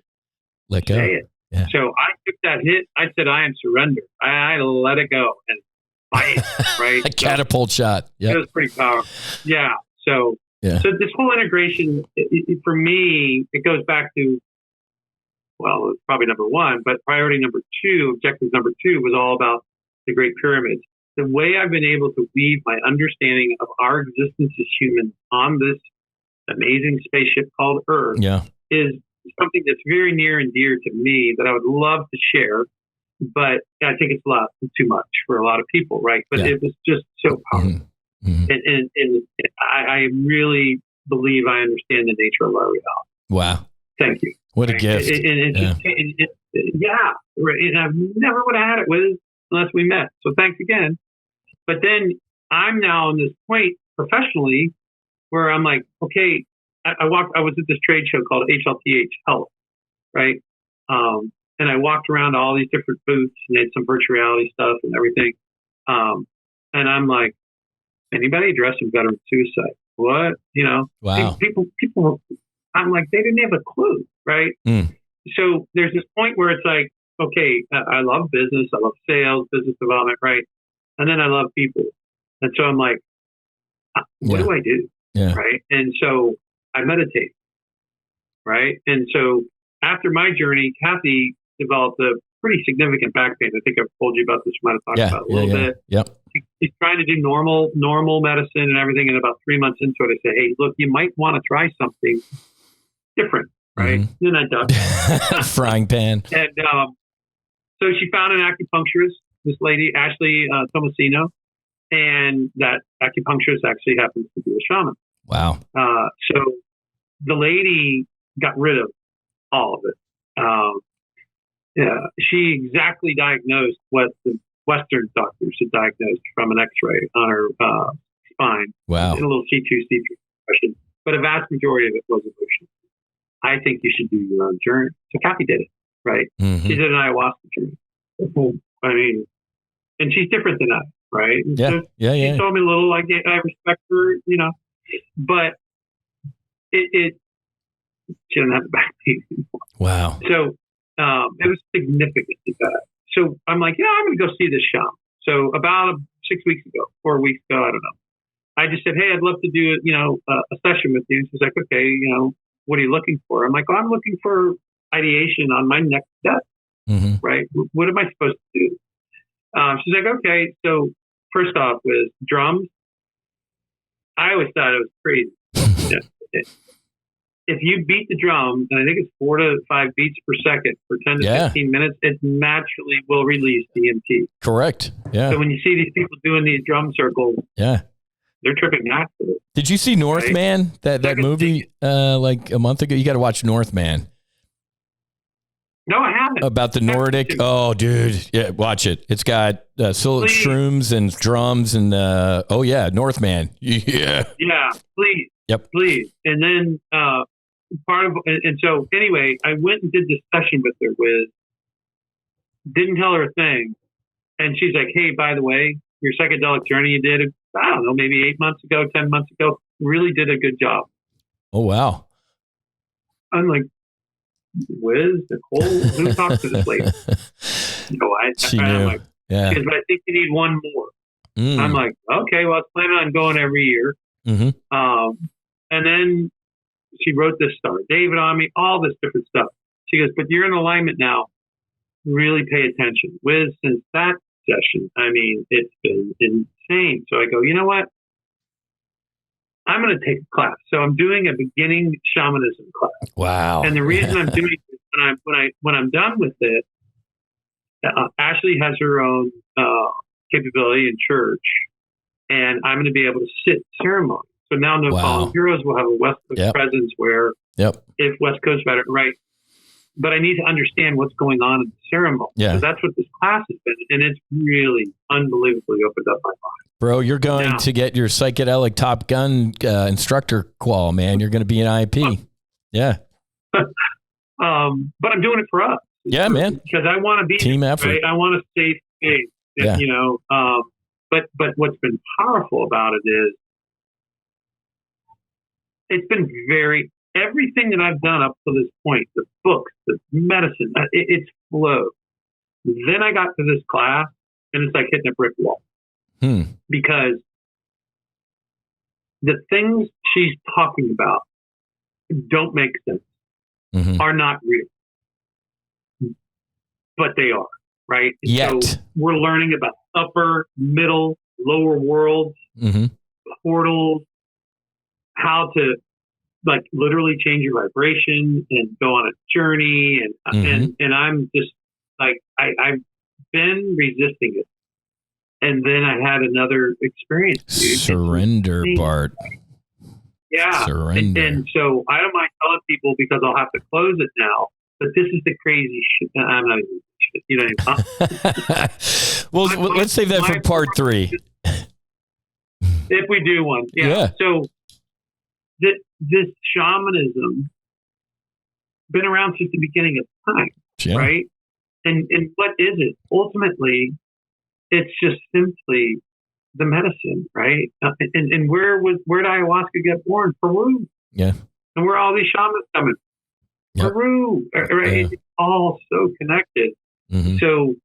let go. Say it. Yeah. So I took that hit. I said, I am surrendered. I let it go and fight, right? A catapult shot. Yep. It was pretty powerful. Yeah. So this whole integration, for me, it goes back to, well, it's probably number one, but priority number two, objective number two was all about the Great Pyramids. The way I've been able to weave my understanding of our existence as humans on this amazing spaceship called Earth is something that's very near and dear to me that I would love to share, but I think it's a lot too much for a lot of people, right? But it was just so powerful. Mm-hmm. And I really believe I understand the nature of our reality. Wow. Thank you. What a gift. And I never would have had it with unless we met. So thanks again. But then I'm now on this point professionally where I'm like, okay, I was at this trade show called HLTH Health, right? And I walked around all these different booths and they had some virtual reality stuff and everything. And I'm like, anybody addressing veteran suicide? What? Wow. People, I'm like, they didn't have a clue, right? Mm. So there's this point where it's like, okay, I love business. I love sales, business development, right? And then I love people. And so I'm like, what do I do? Yeah. Right. And so I meditate. Right. And so after my journey, Kathy developed a pretty significant back pain. I think I've told you about this. We might have talked about it a little bit. Yep. She's trying to do normal medicine and everything. And about 3 months into it, I say, hey, look, you might want to try something different. Right. Mm-hmm. Then I duck. Frying pan. And so she found an acupuncturist, this lady, Ashley Tomasino. And that acupuncturist actually happens to be a shaman. Wow. So the lady got rid of all of it. She exactly diagnosed what the Western doctors had diagnosed from an X-ray on her spine. Wow. A little C2, C3 depression. but a vast majority of it was emotional. I think you should do your own journey. So Kathy did it, right? Mm-hmm. She did an ayahuasca journey. I mean, and she's different than I, right? And Yeah, so yeah. She told me a little, I respect her, but it she doesn't have the back pain anymore. Wow. So it was significantly bad. So I'm like, I'm going to go see this shaman. So about 6 weeks ago, 4 weeks ago, I don't know. I just said, hey, I'd love to do a session with you. And she's like, okay, what are you looking for? I'm like, I'm looking for ideation on my next step, right? What am I supposed to do? She's like, okay. So first off, with drums, I always thought it was crazy. If you beat the drum, and I think it's 4 to 5 beats per second for 10 to 15 minutes, it naturally will release DMT. Correct. Yeah. So when you see these people doing these drum circles, they're tripping naturally. Did you see Northman? Right? That movie like a month ago? You got to watch Northman. No, I haven't. About the Nordic. Oh, dude. Yeah, watch it. It's got shrooms and drums and Northman. Yeah. Yeah, please. Yep. Please. And then so anyway, I went and did this session with her didn't tell her a thing. And she's like, hey, by the way, your psychedelic journey you did, I don't know, maybe 8 months ago, 10 months ago, really did a good job. Oh, wow. I'm like, Whiz, Nicole, who talked to this lady? She knew. I'm like, yeah. But I think you need one more. I'm like, okay, well, I was planning on going every year. And then she wrote this Star David on me, all this different stuff. She goes, but you're in alignment now. Really pay attention. Whiz, since that session, I mean, it's been insane. So I go, you know what? I'm going to take a class. So I'm doing a beginning shamanism class. Wow. And the reason I'm doing it, when I'm done with it, Ashley has her own capability in church, and I'm going to be able to sit ceremony. So now No Fallen Heroes will have a West Coast presence where if West Coast better, right? But I need to understand what's going on in the ceremony. Yeah. So that's what this class has been. And it's really unbelievably opened up my mind. Bro, you're going to get your psychedelic Top Gun instructor qual, man. You're going to be an IP. Yeah. But I'm doing it for us. Yeah, man. Because I want to be team effort. Right? I want to stay safe. But what's been powerful about it is it's been everything that I've done up to this point, the books, the medicine, it's flowed. Then I got to this class and it's like hitting a brick wall. Because the things she's talking about don't make sense, are not real, but they are, right? Yet. So we're learning about upper, middle, lower worlds, portals, how to like literally change your vibration and go on a journey. And I'm just like, I've been resisting it. And then I had another experience. Dude. Surrender, Bart. Yeah. Surrender. And so I don't mind telling people because I'll have to close it now. But this is the crazy shit. I'm not even shit. You know what I mean? Well, let's save that for part 3. If we do one. Yeah. So this shamanism been around since the beginning of time, right? And what is it? Ultimately, it's just simply the medicine, right? And where did ayahuasca get born? Peru. Yeah. And where are all these shamans coming? Yep. Peru. Right? Yeah. It's all so connected. So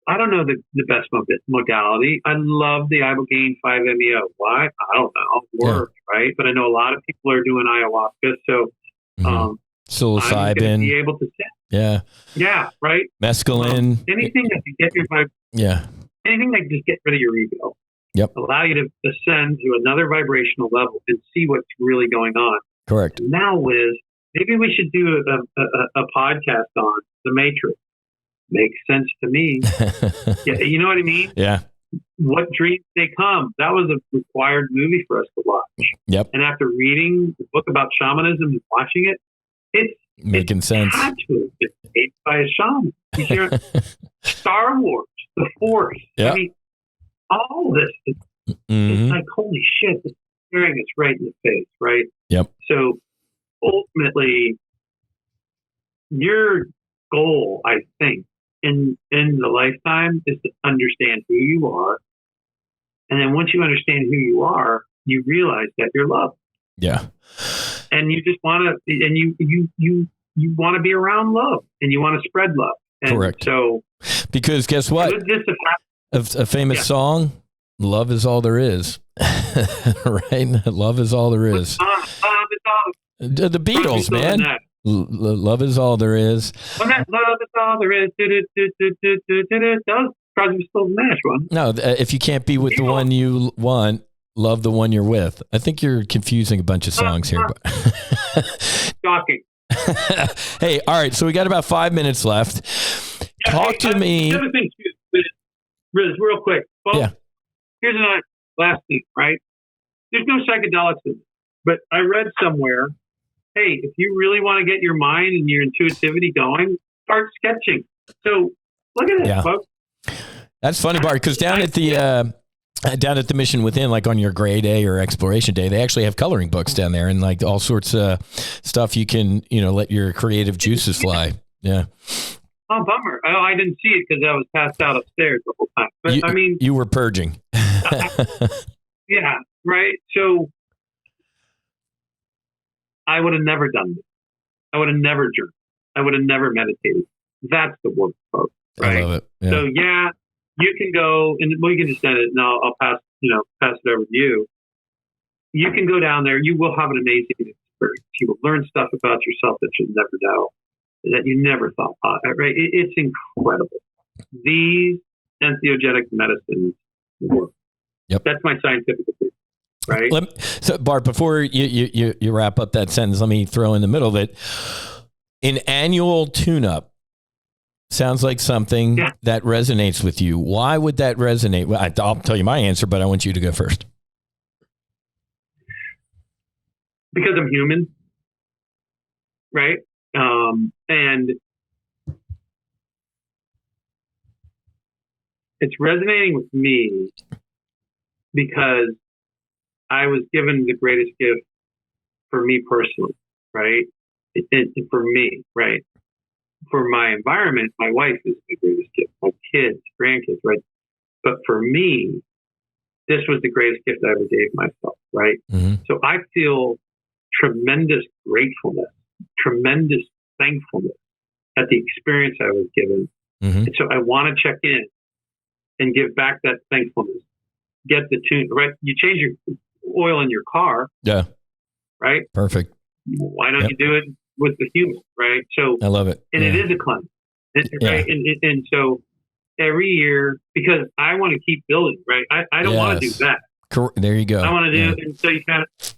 I don't know the best modality. I love the ibogaine 5-MeO. Why? I don't know. Works, right? But I know a lot of people are doing ayahuasca. So psilocybin. Be able to sit. Yeah, right. Mescaline. Anything that can get your anything that can just get rid of your ego. Yep. Allow you to ascend to another vibrational level and see what's really going on. Correct. Now, Wiz, maybe we should do a podcast on the Matrix. Makes sense to me. Yeah, you know what I mean? Yeah. What Dreams May Come. That was a required movie for us to watch. Yep. And after reading the book about shamanism and watching it, it's making sense. It's made by a shaman. You hear Star Wars, the Force. Yep. I mean, all this. It's like, holy shit. staring us right in the face, right? Yep. So ultimately, your goal, I think, in the lifetime is to understand who you are. And then once you understand who you are, you realize that you're loved. Yeah. And you just want to, and you want to be around love, and you want to spread love. And correct. So, because guess what? A famous song, "Love is all there is." Right? Love is all there is. The Beatles, man. Love is all there is. Well, that love is all there is. That was probably still the Nash one. No, if you can't be with the one you want, love the one you're with. I think you're confusing a bunch of songs here. Shocking. Hey, all right. So we got about 5 minutes left. Talk to me. The other thing, too, Riz, real quick. Well, yeah. Here's another last thing, right? There's no psychedelics in it. But I read somewhere, hey, if you really want to get your mind and your intuitivity going, start sketching. So look at it, folks. That's funny, Bart, because down at the Mission Within, like on your gray day or exploration day, they actually have coloring books down there and like all sorts of stuff you can, let your creative juices fly. Yeah. Oh, bummer. I didn't see it because I was passed out upstairs the whole time. But you were purging. Yeah, right. So I would have never done this. I would have never journaled. I would have never meditated. That's the work, folks. Right. I love it. Yeah. So you can go and we can just send it, and I'll pass it over to you. You can go down there. You will have an amazing experience. You will learn stuff about yourself that you never know, that you never thought. Right? It's incredible. These entheogenic medicines work. Yep. That's my scientific opinion. Right. So, Bart, before you wrap up that sentence, let me throw in the middle that an annual tune-up sounds like something that resonates with you. Why would that resonate? Well, I'll tell you my answer, but I want you to go first. Because I'm human, right? And it's resonating with me because I was given the greatest gift for me personally, right? For me, right? For my environment, my wife is the greatest gift, my kids, grandkids, right? But for me, this was the greatest gift I ever gave myself, right? Mm-hmm. So I feel tremendous gratefulness, tremendous thankfulness at the experience I was given. Mm-hmm. And so I want to check in and give back that thankfulness. Get the tune, right? You change your oil in your car. Yeah. Right? Perfect. Why don't you do it with the human, right? So I love it. And it is a cleanse. Right? And so every year, because I want to keep building, right? I don't want to do that. There you go. I want to do it, and so you kind of,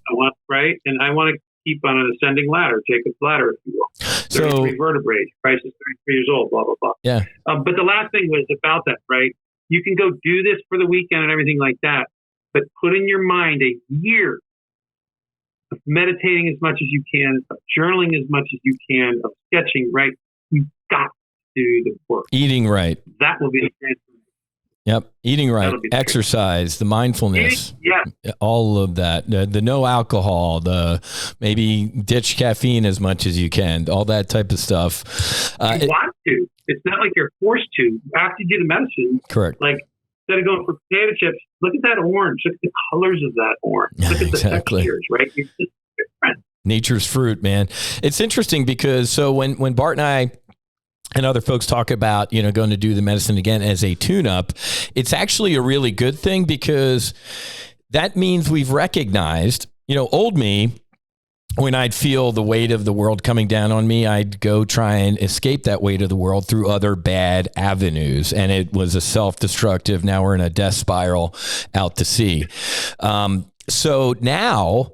right? And I want to keep on an ascending ladder, Jacob's ladder, if you will. 33 vertebrae, Christ is 33 years old, blah, blah, blah. Yeah. But the last thing was about that, right? You can go do this for the weekend and everything like that, but put in your mind a year of meditating as much as you can, of journaling as much as you can, of sketching, right? You've got to do the work. Eating right. That will be the transformation. Yep. Eating right, exercise, the mindfulness, all of that, the no alcohol, the maybe ditch caffeine as much as you can, all that type of stuff. You want to. It's not like you're forced to. After you do the medicine, correct. Like instead of going for potato chips, look at that orange. Look at the colors of that orange. Look at the textures, right? It's just different. Nature's fruit, man. It's interesting because so when Bart and I and other folks talk about, going to do the medicine again as a tune-up, it's actually a really good thing because that means we've recognized, old me, when I'd feel the weight of the world coming down on me, I'd go try and escape that weight of the world through other bad avenues. And it was a self-destructive, now we're in a death spiral out to sea. So now,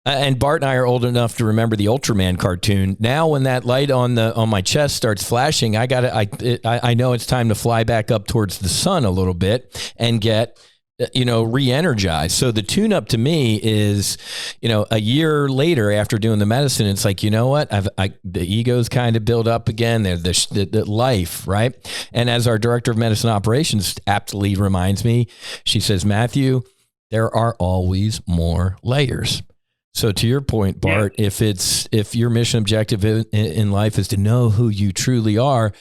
and Bart and I are old enough to remember the Ultraman cartoon. Now, when that light on my chest starts flashing, I know it's time to fly back up towards the sun a little bit and get, re-energized. So the tune-up to me is, a year later after doing the medicine, it's like, you know what? The ego's kind of built up again. There's the life, right? And as our director of medicine operations aptly reminds me, she says, Matthew, there are always more layers. So to your point, Bart, if your mission objective in life is to know who you truly are,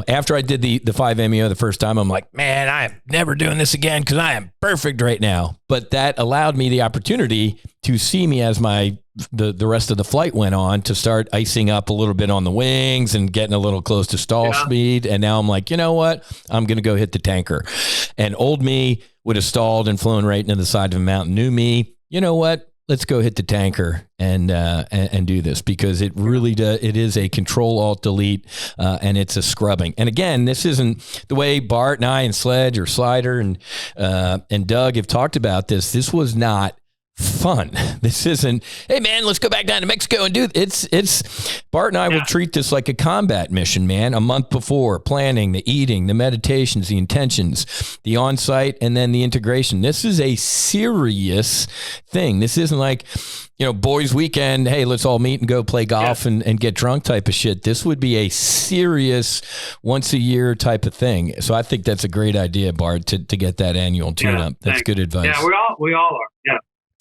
after I did the 5-MeO the first time, I'm like, man, I am never doing this again because I am perfect right now. But that allowed me the opportunity to see me as the rest of the flight went on, to start icing up a little bit on the wings and getting a little close to stall speed. And now I'm like, you know what? I'm going to go hit the tanker. And old me would have stalled and flown right into the side of a mountain. New me, you know what? Let's go hit the tanker and do this, because it really does. It is a Control-Alt-Delete, and it's a scrubbing. And again, this isn't the way Bart and I and Sledge or Slider and Doug have talked about this. This was not fun. This isn't, hey man, let's go back down to Mexico and do it's Bart and I will treat this like a combat mission, man. A month before, planning, the eating, the meditations, the intentions, the on-site, and then the integration. This is a serious thing. This isn't like, boys weekend, hey, let's all meet and go play golf and get drunk type of shit. This would be a serious once a year type of thing. So I think that's a great idea, Bart, to get that annual tune-up. That's good advice. Yeah, we all are. Yeah.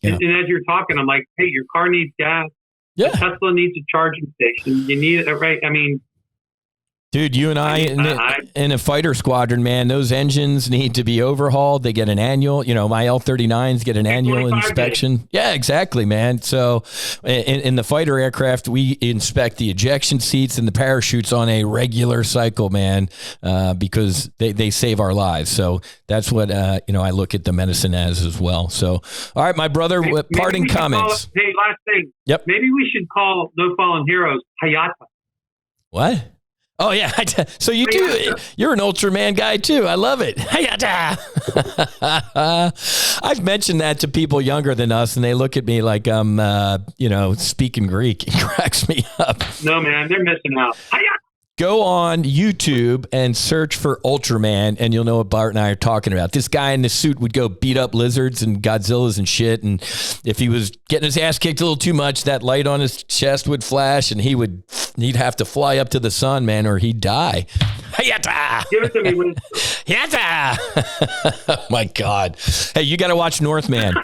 And as you're talking, I'm like, hey, your car needs gas. Yeah. The Tesla needs a charging station. You need it, right? I mean, dude, you and I in a fighter squadron, man, those engines need to be overhauled. They get an annual, my L-39s get an annual inspection. Days. Yeah, exactly, man. So in the fighter aircraft, we inspect the ejection seats and the parachutes on a regular cycle, man, because they save our lives. So that's what, I look at the medicine as well. So, all right, my brother, parting comments. Hey, last thing. Yep. Maybe we should call No Fallen Heroes Hayata. What? Oh, yeah. So you do. You're an Ultraman guy, too. I love it. I've mentioned that to people younger than us, and they look at me like I'm, speaking Greek. It cracks me up. No, man, they're missing out. Go on YouTube and search for Ultraman, and you'll know what Bart and I are talking about. This guy in the suit would go beat up lizards and Godzillas and shit, and if he was getting his ass kicked a little too much, that light on his chest would flash, and he'd have to fly up to the sun, man, or he'd die. Hayata! Give it to me. Hayata! Oh, my God. Hey, you got to watch Northman.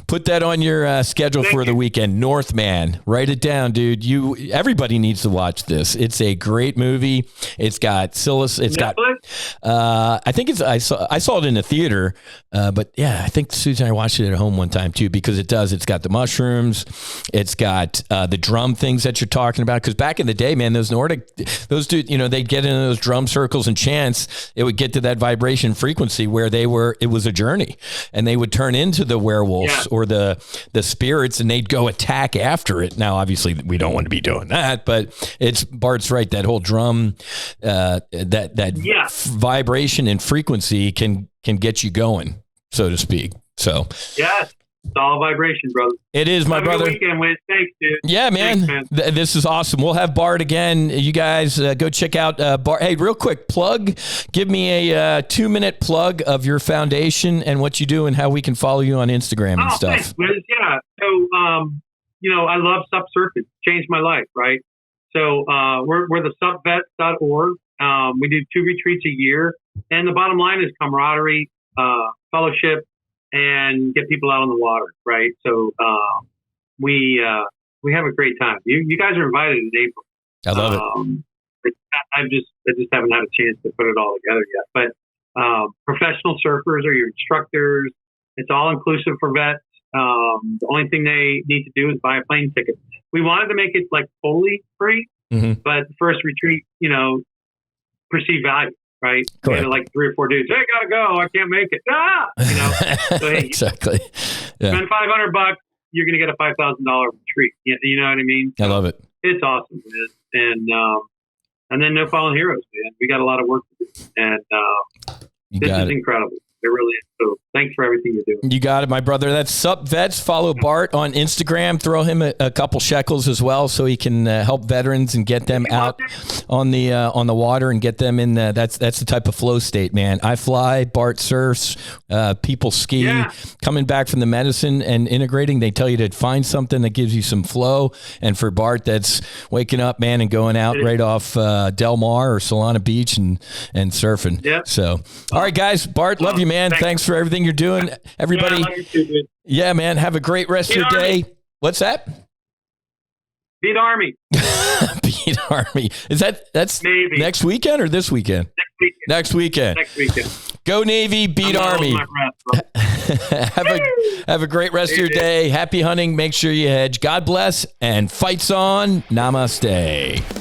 Put that on your schedule for the weekend. Northman. Write it down, dude. Everybody needs to watch this. It's a great movie. It's got Silas. It's Netflix? I think I saw it in the theater, but yeah, I think Susan and I watched it at home one time too, because it's got the mushrooms, it's got the drum things that you're talking about. Because back in the day, man, those dudes, they'd get into those drum circles and chants. It would get to that vibration frequency where it was a journey, and they would turn into the werewolves or the spirits, and they'd go attack after it. Now, obviously, we don't want to be doing that, but Bart's right. That whole drum, vibration and frequency can get you going, so to speak. So yes, it's all vibration, brother. It is, my brother. Have a good weekend, Wiz. Thanks, dude. Yeah, man. Thanks, man. This is awesome. We'll have Bart again. You guys go check out Bart. Hey, real quick plug. Give me a 2-minute plug of your foundation and what you do and how we can follow you on Instagram and stuff. Thanks, Wiz. Yeah. So, I love SUP surfing. Changed my life, right? So we're the supvets.org. We do 2 retreats a year. And the bottom line is camaraderie, fellowship, and get people out on the water, right? So we have a great time. You guys are invited in April. I love it. I just haven't had a chance to put it all together yet. But professional surfers are your instructors. It's all inclusive for vets. The only thing they need to do is buy a plane ticket. We wanted to make it like fully free, but the first retreat, perceived value, right? We had like 3 or 4 dudes. Hey, gotta go. I can't make it. So, hey, exactly. Yeah. Spend $500, you're gonna get a $5,000 retreat. You know what I mean? I love it. It's awesome, man. And then No Fallen Heroes, man. We got a lot of work to do, and this is incredible. It really is. So thanks for everything you do. You got it, my brother. That's Sup Vets. Follow Bart on Instagram. Throw him a couple shekels as well, so he can help veterans and get them out on the water and get them in. That's the type of flow state, man. I fly. Bart surfs. People ski. Yeah. Coming back from the medicine and integrating, they tell you to find something that gives you some flow. And for Bart, that's waking up, man, and going out right off Del Mar or Solana Beach and surfing. Yep. So, all right, guys. Bart, love you, man. Thanks for everything you're you're doing. Everybody. Yeah, I love you too, dude. Yeah, man. Have a great rest of your day. What's that? Beat Army. Beat Army. That's Navy. Next weekend or this weekend? Next weekend. Go Navy, beat Army. Have a great rest of your day. Happy hunting. Make sure you hedge. God bless and fights on. Namaste.